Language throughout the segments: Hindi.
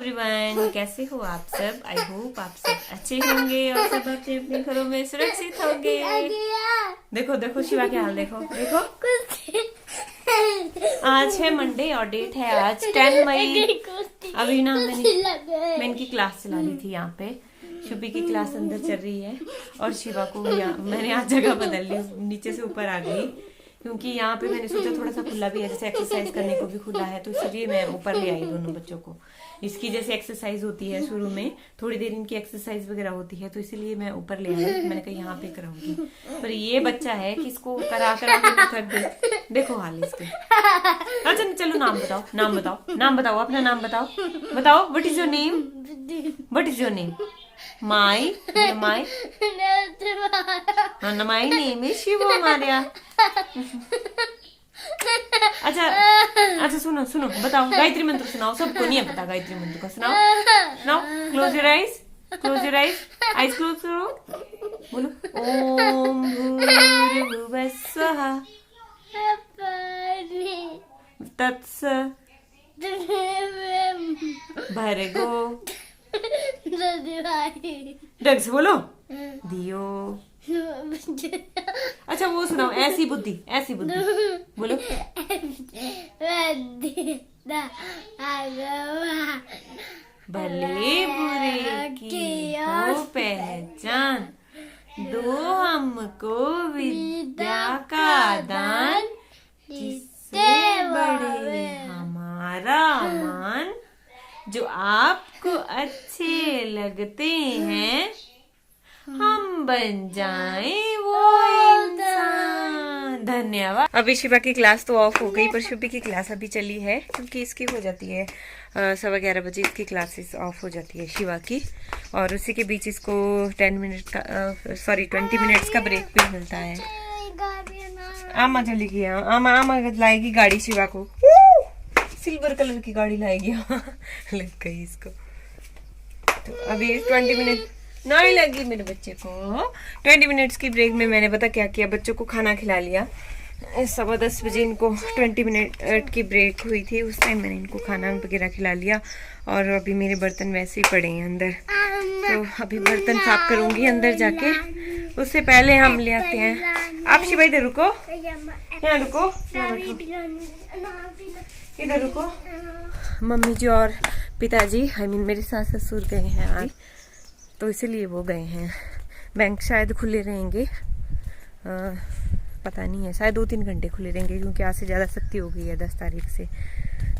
एवरीवन, कैसे हो आप सब। आई होप आप सब अच्छे होंगे और सब अपने अपने घरों में सुरक्षित होंगे। देखो देखो शिवा के हाल देखो देखो। आज है मंडे और डेट है आज 10 मई। अभी ना मैं इनकी क्लास चला रही थी। यहाँ पे शुभी की क्लास अंदर चल रही है और शिवा को मैंने आज जगह बदल ली, नीचे से ऊपर आ गई क्योंकि यहाँ पे मैंने सोचा थोड़ा सा खुला भी है, जैसे एक्सरसाइज करने को भी खुला है, तो इसलिए मैं ऊपर ले आई दोनों बच्चों को। इसकी जैसे एक्सरसाइज होती है शुरू में, थोड़ी देर इनकी एक्सरसाइज वगैरह होती है, तो इसीलिए मैं ऊपर ले आई। मैंने कहा यहाँ पे कराऊंगी, पर ये बच्चा है कि इसको करा करा के थक गई। देखो हाल इसके। अच्छा चलो नाम बताओ, नाम बताओ, नाम बताओ, अपना नाम बताओ, बताओ। What is your name? What is your name? My my my name is Shiva Maria. अच्छा सुनो सुनो, बताओ गायत्री मंत्र सुनाओ। सबको नहीं है पता गायत्री मंत्र का, सुनाओ सुनाओ। Close your eyes, close your eyes, eyes close करो, बोलो ओम भूर्भुवः स्वः तत्स भर्गो ढंग से बोलो दियो। अच्छा वो सुनाओ, ऐसी बुद्धि, ऐसी बुद्धि बोलो। भले बुरे की हो पहचान, दो हमको विद्या का दान, जिससे बढ़े हमारा मान, जो आपको अच्छे लगते हैं, हम बन जाएं वो इंसान। धन्यवाद। अभी शिवा की क्लास तो ऑफ हो गई, पर शुभी की क्लास अभी चली है क्योंकि इसकी हो जाती है 11:15 बजे इसकी क्लासेस ऑफ हो जाती है शिवा की, और उसी के बीच इसको 20 मिनट्स का ब्रेक भी मिलता है। आमा चली गई, आमा लाएगी गाड़ी शिवा को, सिल्वर कलर की गाड़ी लाएगी। लग गई इसको। तो अभी 20 मिनट नहीं लगी मेरे बच्चे को। 20 मिनट्स की ब्रेक में मैंने पता क्या किया, बच्चों को खाना खिला लिया। 10:15 बजे इनको 20 मिनट की ब्रेक हुई थी, उस टाइम मैंने इनको खाना वगैरह खिला लिया। और अभी मेरे बर्तन वैसे ही पड़े हैं अंदर, तो अभी बर्तन साफ करूंगी अंदर जाके। उससे पहले हम ले आते हैं। आप शिवा इधर रुको, यहाँ रुको, इधर रुको। मम्मी जी और पिताजी मेरे सास ससुर गए हैं आज, तो इसीलिए वो गए हैं। बैंक शायद खुले रहेंगे, पता नहीं है, शायद 2-3 घंटे खुले रहेंगे क्योंकि आज से ज़्यादा सख्ती हो गई है 10 तारीख से।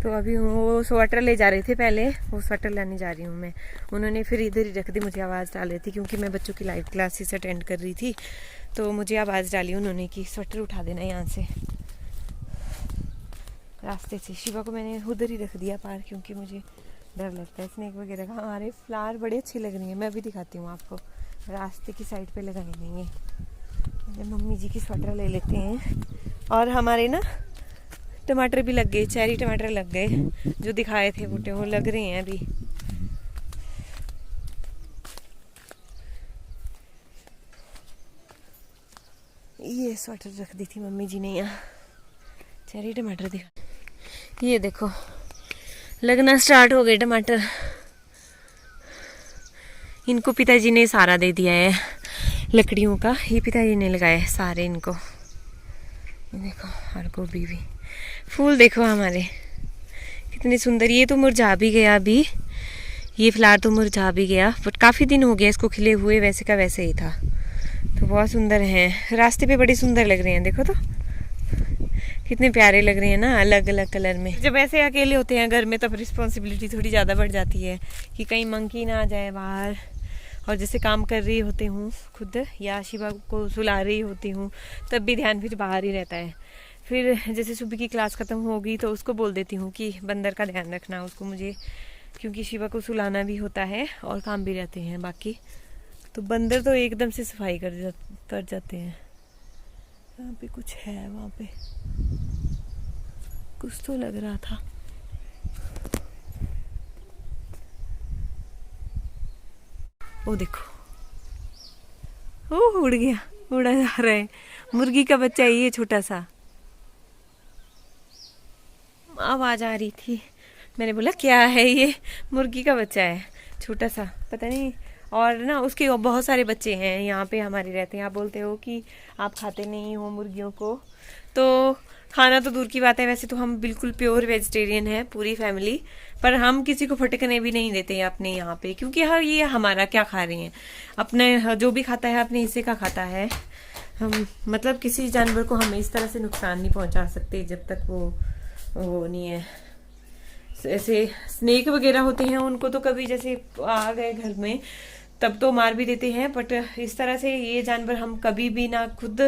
तो अभी वो स्वेटर ले जा रहे थे, पहले वो स्वेटर लाने जा रही हूँ मैं। उन्होंने फिर इधर ही रख दी, मुझे आवाज़ डाल रही थी क्योंकि मैं बच्चों की लाइव क्लासेस अटेंड कर रही थी, तो मुझे आवाज़ डाली उन्होंने कि स्वेटर उठा देना यहाँ से रास्ते से। शिवा को मैंने उधर ही रख दिया पार, क्योंकि मुझे डर लगता है स्नेक वगैरह का। हमारे फ्लावर बड़े अच्छे लग रही हैं, मैं अभी दिखाती हूँ आपको। रास्ते की साइड पे लगाए नहीं है। मम्मी जी की स्वेटर ले लेते हैं। और हमारे ना टमाटर भी लग गए, चेरी टमाटर लग गए, जो दिखाए थे वो लग रहे हैं अभी। ये स्वेटर रख दी थी मम्मी जी ने यहाँ, चेरी टमाटर दिखा। ये देखो लगना स्टार्ट हो गए टमाटर। इनको पिताजी ने सारा दे दिया है लकड़ियों का, ये पिताजी ने लगाया है सारे इनको। देखो और गोभी भी, फूल देखो हमारे कितने सुंदर। ये तो मुरझा भी गया अभी, ये फ्लावर तो मुरझा भी गया, बट काफ़ी दिन हो गया इसको खिले हुए, वैसे का वैसे ही था। तो बहुत सुंदर हैं, रास्ते पे बड़े सुंदर लग रहे हैं। देखो तो कितने प्यारे लग रहे हैं ना, अलग अलग कलर में। जब ऐसे अकेले होते हैं घर में, तब रिस्पॉन्सिबिलिटी थोड़ी ज़्यादा बढ़ जाती है कि कहीं मंकी ना आ जाए बाहर। और जैसे काम कर रही होती हूँ खुद या शिवा को सुला रही होती हूँ, तब भी ध्यान फिर बाहर ही रहता है। फिर जैसे सुबह की क्लास ख़त्म होगी तो उसको बोल देती हूँ कि बंदर का ध्यान रखना उसको मुझे, क्योंकि शिवा को सुलाना भी होता है और काम भी रहते हैं बाकी। तो बंदर तो एकदम से सफाई कर जाते हैं। यहाँ पे कुछ है, वहाँ पे कुछ तो लग रहा था। वो देखो, ओ उड़ गया, उड़ा जा रहा है। मुर्गी का बच्चा है ये, छोटा सा। आवाज आ रही थी मैंने बोला क्या है ये, मुर्गी का बच्चा है छोटा सा, पता नहीं। और ना उसके बहुत सारे बच्चे हैं यहाँ पे हमारे रहते हैं। आप बोलते हो कि आप खाते नहीं हो मुर्गियों को, तो खाना तो दूर की बात है, वैसे तो हम बिल्कुल प्योर वेजिटेरियन है पूरी फैमिली, पर हम किसी को फटकने भी नहीं देते अपने यहाँ पे, क्योंकि हाँ ये हमारा क्या खा रहे हैं, अपने जो भी खाता है अपने हिस्से का खाता है। हम मतलब किसी जानवर को हम इस तरह से नुकसान नहीं पहुंचा सकते जब तक वो नहीं है। ऐसे स्नेक वगैरह होते हैं उनको तो कभी जैसे आ गए घर में तब तो मार भी देते हैं, बट इस तरह से ये जानवर हम कभी भी ना खुद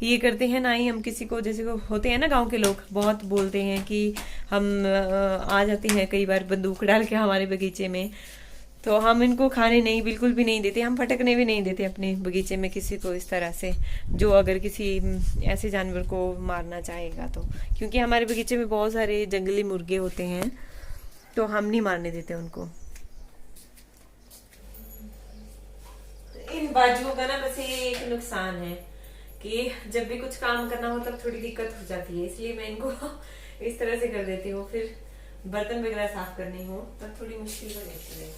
ये करते हैं, ना ही हम किसी को, जैसे को होते हैं ना गांव के लोग बहुत बोलते हैं कि हम आ जाते हैं कई बार बंदूक डाल के हमारे बगीचे में, तो हम इनको खाने नहीं, बिल्कुल भी नहीं देते, हम फटकने भी नहीं देते अपने बगीचे में किसी को इस तरह से, जो अगर किसी ऐसे जानवर को मारना चाहेगा तो, क्योंकि हमारे बगीचे में बहुत सारे जंगली मुर्गे होते हैं तो हम नहीं मारने देते उनको। इन बाजुओं का ना बस ये एक नुकसान है कि जब भी कुछ काम करना हो तब थोड़ी दिक्कत हो जाती है, इसलिए मैं इनको इस तरह से कर देती हूँ। फिर बर्तन वगैरह साफ करनी हो तब थोड़ी मुश्किल हो जाती है।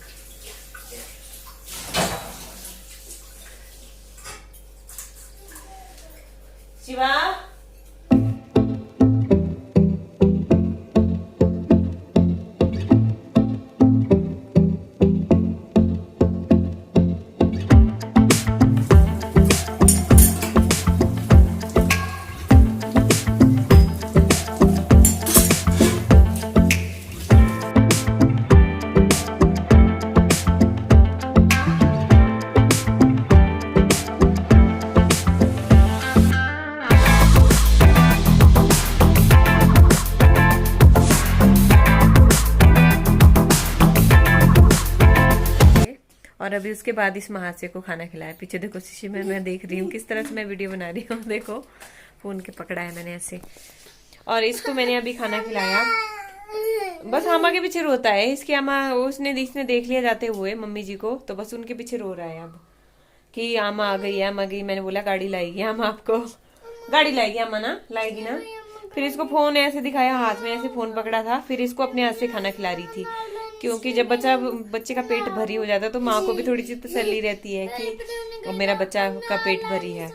शिवा और अभी उसके बाद इस महाशय को खाना खिलाया। पीछे देखो शीशे में मैं देख रही हूँ किस तरह से मैं वीडियो बना रही हूँ। देखो फोन के पकड़ा है मैंने ऐसे, और इसको मैंने अभी खाना खिलाया। बस आमा के पीछे रोता है, इसके आमा इसने देख लिया जाते हुए मम्मी जी को, तो बस उनके पीछे रो रहा है अब कि आमा आ गई, आमा गई। मैंने बोला गाड़ी लाएगी आमा, आपको गाड़ी लाएगी आमा, ना लाएगी ना। फिर इसको फोन ऐसे दिखाया, हाथ में ऐसे फोन पकड़ा था, फिर इसको अपने हाथ से खाना खिला रही थी, क्योंकि जब बच्चे का पेट भरी हो जाता है तो माँ को भी थोड़ी सी तसल्ली रहती है कि मेरा बच्चा का पेट भरी है।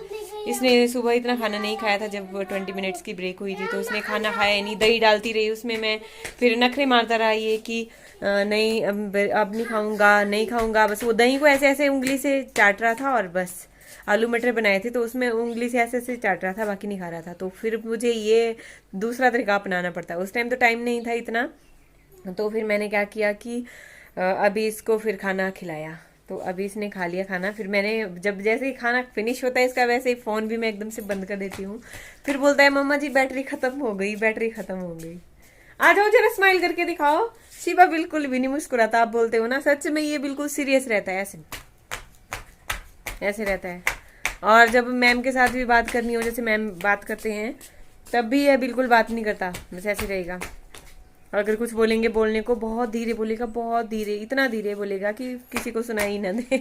इसने सुबह इतना खाना नहीं खाया था, जब 20 मिनट्स की ब्रेक हुई थी तो इसने खाना खाया नहीं, दही डालती रही उसमें, मैं फिर नखरे मारता रहा ये कि नहीं अब नहीं खाऊंगा, नहीं खाऊंगा। बस वो दही को ऐसे ऐसे उंगली से चाट रहा था, और बस आलू मटर बनाए थे तो उसमें उंगली से ऐसे ऐसे चाट रहा था, बाकी नहीं खा रहा था। तो फिर मुझे ये दूसरा तरीका अपनाना पड़ता है। उस टाइम तो टाइम नहीं था इतना, तो फिर मैंने क्या किया कि अभी इसको फिर खाना खिलाया, तो अभी इसने खा लिया खाना। फिर मैंने जब जैसे ही खाना फिनिश होता है इसका, वैसे ही फ़ोन भी मैं एकदम से बंद कर देती हूँ। फिर बोलता है मम्मा जी बैटरी ख़त्म हो गई, बैटरी ख़त्म हो गई। आ जाओ जरा स्माइल करके दिखाओ। शिवा बिल्कुल भी नहीं मुस्कुराता, आप बोलते हो ना, सच में ये बिल्कुल सीरियस रहता है, ऐसे रहता है। और जब मैम के साथ भी बात करनी हो, जैसे मैम बात करते हैं, तब भी यह बिल्कुल बात नहीं करता, बस ऐसे रहेगा। अगर कुछ बोलेंगे बोलने को बहुत धीरे बोलेगा, बहुत धीरे, इतना धीरे बोलेगा कि किसी को सुनाई ना दे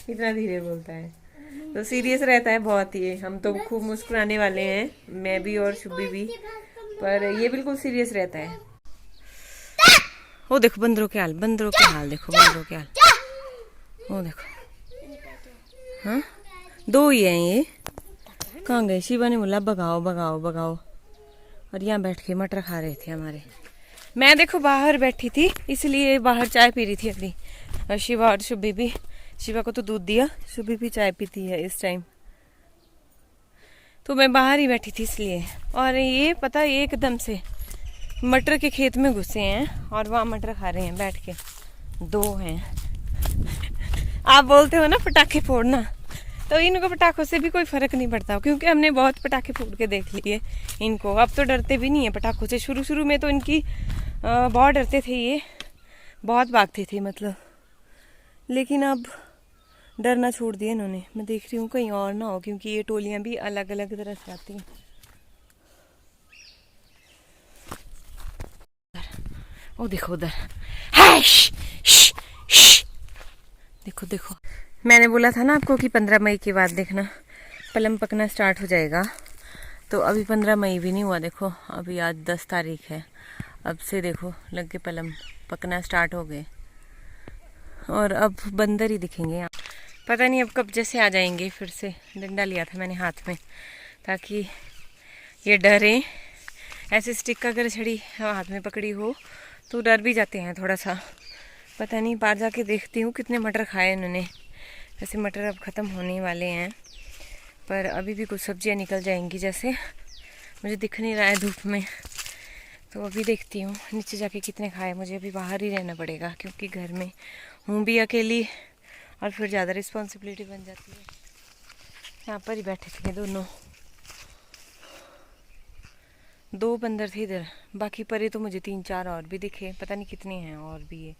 इतना धीरे बोलता है। तो सीरियस रहता है बहुत ही। हम तो खूब मुस्कुराने वाले हैं, मैं भी और शुभी भी, पर ये बिल्कुल सीरियस रहता है। वो देखो बंदरों के हाल, बंदरों के हाल देखो, बंदरों के हाल, वो देखो। हाँ 2 ही हैं ये, कहाँ गए? शिवा ने बोला भगाओ भगाओ भगाओ, और यहाँ बैठ के मटर खा रहे थे हमारे। मैं देखो बाहर बैठी थी, इसलिए बाहर चाय पी रही थी अभी, और शिवा और शुभी भी, शिवा को तो दूध दिया, शुभी भी चाय पीती है इस टाइम, तो मैं बाहर ही बैठी थी इसलिए। और ये पता एकदम से मटर के खेत में घुसे हैं और वहाँ मटर खा रहे हैं बैठ के, 2 हैं। आप बोलते हो ना पटाखे फोड़ना, तो इनको पटाखों से भी कोई फर्क नहीं पड़ता, क्योंकि हमने बहुत पटाखे फूट के देख लिए इनको। अब तो डरते भी नहीं है पटाखों से। शुरू में तो इनकी बहुत डरते थे, ये बहुत भागते थे मतलब, लेकिन अब डरना छोड़ दिया इन्होंने। मैं देख रही हूँ कहीं और ना हो, क्योंकि ये टोलियाँ भी अलग अलग तरह से आती हैं। ओ देखो उधर, देखो देखो, मैंने बोला था ना आपको कि 15 मई के बाद देखना पलम पकना स्टार्ट हो जाएगा। तो अभी 15 मई भी नहीं हुआ, देखो अभी आज 10 तारीख है, अब से देखो लग के पलम पकना स्टार्ट हो गए और अब बंदर ही दिखेंगे यहाँ। पता नहीं अब कब जैसे आ जाएंगे। फिर से डंडा लिया था मैंने हाथ में ताकि ये डरें। ऐसे स्टिक का अगर छड़ी हाथ में पकड़ी हो तो डर भी जाते हैं थोड़ा सा। पता नहीं, बाहर जाके देखती हूँ कितने मटर खाए इन्होंने। वैसे मटर अब ख़त्म होने वाले हैं पर अभी भी कुछ सब्जियाँ निकल जाएंगी जैसे, मुझे दिख नहीं रहा है धूप में। तो अभी देखती हूँ नीचे जाके कितने खाए। मुझे अभी बाहर ही रहना पड़ेगा क्योंकि घर में हूँ भी अकेली और फिर ज़्यादा रिस्पॉन्सिबिलिटी बन जाती है। यहाँ पर ही बैठे थे दोनों, 2 बंदर थे इधर, बाकी परे तो मुझे 3-4 और भी दिखे। पता नहीं कितने हैं और भी ये।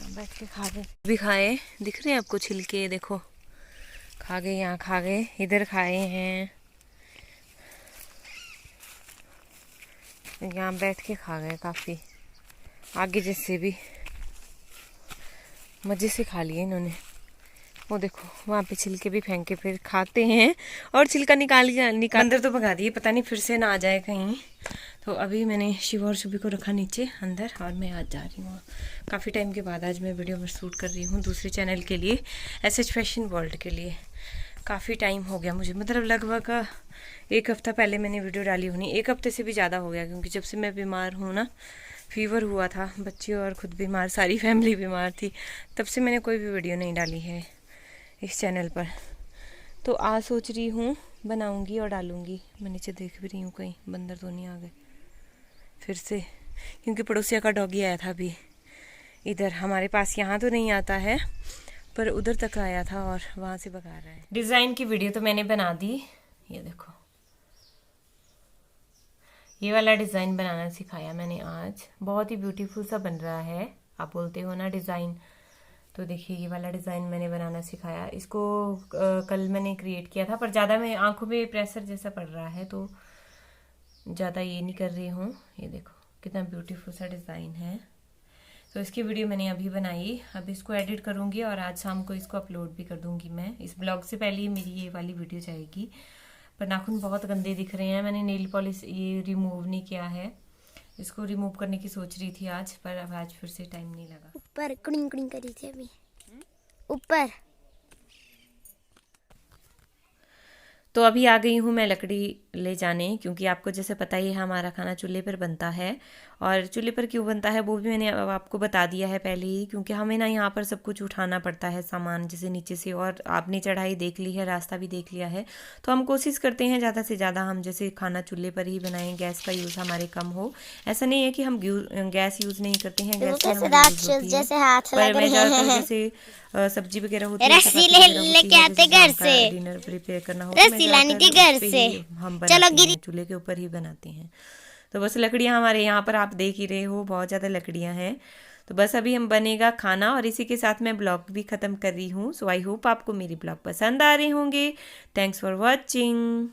बैठ के खा गए, भी खाए। दिख रहे हैं आपको छिलके? देखो खा गए, यहाँ खा गए, इधर खाए हैं, यहाँ बैठ के खा गए। काफ़ी आगे जैसे भी मज़े से खा लिए इन्होंने। वो देखो वहाँ पे छिलके भी फेंक के फिर खाते हैं और छिलका निकाल अंदर तो भगा दिए, पता नहीं फिर से ना आ जाए कहीं। तो अभी मैंने शिव और शुभी को रखा नीचे अंदर और मैं आज जा रही हूँ। काफ़ी टाइम के बाद आज मैं वीडियो में शूट कर रही हूँ दूसरे चैनल के लिए, SH फैशन वर्ल्ड के लिए। काफ़ी टाइम हो गया मुझे, मतलब लगभग 1 हफ़्ता पहले मैंने वीडियो डाली होनी। 1 हफ़्ते से भी ज़्यादा हो गया क्योंकि जब से मैं बीमार हूँ ना, फीवर हुआ था, बच्चे और ख़ुद बीमार, सारी फैमिली बीमार थी, तब से मैंने कोई भी वीडियो नहीं डाली है इस चैनल पर। तो आज सोच रही हूँ बनाऊंगी और डालूंगी। मैं नीचे देख भी रही हूँ कहीं बंदर तो नहीं आ गए फिर से, क्योंकि पड़ोसिया का डॉगी आया था अभी इधर हमारे पास। यहाँ तो नहीं आता है पर उधर तक आया था और वहाँ से भगा रहा है। डिज़ाइन की वीडियो तो मैंने बना दी। ये देखो ये वाला डिज़ाइन बनाना सिखाया मैंने आज, बहुत ही ब्यूटीफुल सा बन रहा है। आप बोलते हो ना डिज़ाइन, तो देखिए ये वाला डिज़ाइन मैंने बनाना सिखाया। इसको कल मैंने क्रिएट किया था पर ज़्यादा मैं आंखों में प्रेशर जैसा पड़ रहा है तो ज़्यादा ये नहीं कर रही हूँ। ये देखो कितना ब्यूटीफुल सा डिज़ाइन है। तो इसकी वीडियो मैंने अभी बनाई, अब इसको एडिट करूँगी और आज शाम को इसको अपलोड भी कर दूँगी मैं। इस ब्लॉग से पहले ही मेरी ये वाली वीडियो जाएगी। पर नाखून बहुत गंदे दिख रहे हैं, मैंने नेल पॉलिश ये रिमूव नहीं किया है। इसको रिमूव करने की सोच रही थी आज, पर अब आज फिर से टाइम नहीं लगा। ऊपर कुड़िंग कुड़िंग करी थी अभी ऊपर। तो अभी आ गई हूँ मैं लकड़ी ले जाने, क्योंकि आपको जैसे पता ही है हमारा खाना चूल्हे पर बनता है। और चूल्हे पर क्यों बनता है वो भी मैंने आपको बता दिया है पहले ही, क्योंकि हमें ना यहाँ पर सब कुछ उठाना पड़ता है सामान जैसे नीचे से। और आपने चढ़ाई देख ली है, रास्ता भी देख लिया है, तो हम कोशिश करते हैं ज़्यादा से ज़्यादा हम जैसे खाना चूल्हे पर ही बनाएं, गैस का यूज़ हमारे कम हो। ऐसा नहीं है कि हम गैस यूज़ नहीं करते हैं, गैस जैसे हाथ लग रहे हैं। जैसे सब्जी वगैरह होती है, रस्सी लेके आते घर से, डिनर प्रिपेयर करना हो, रस्सी लानी थी घर से, हम बनाते हैं, चूल्हे के ऊपर ही बनाते हैं। तो बस लकड़ियाँ हमारे यहाँ पर आप देख ही रहे हो, बहुत ज़्यादा लकड़ियाँ हैं। तो बस अभी हम बनेगा खाना और इसी के साथ मैं ब्लॉग भी ख़त्म कर रही हूँ। सो आई होप आपको मेरी ब्लॉग पसंद आ रहे होंगे। Thanks for watching.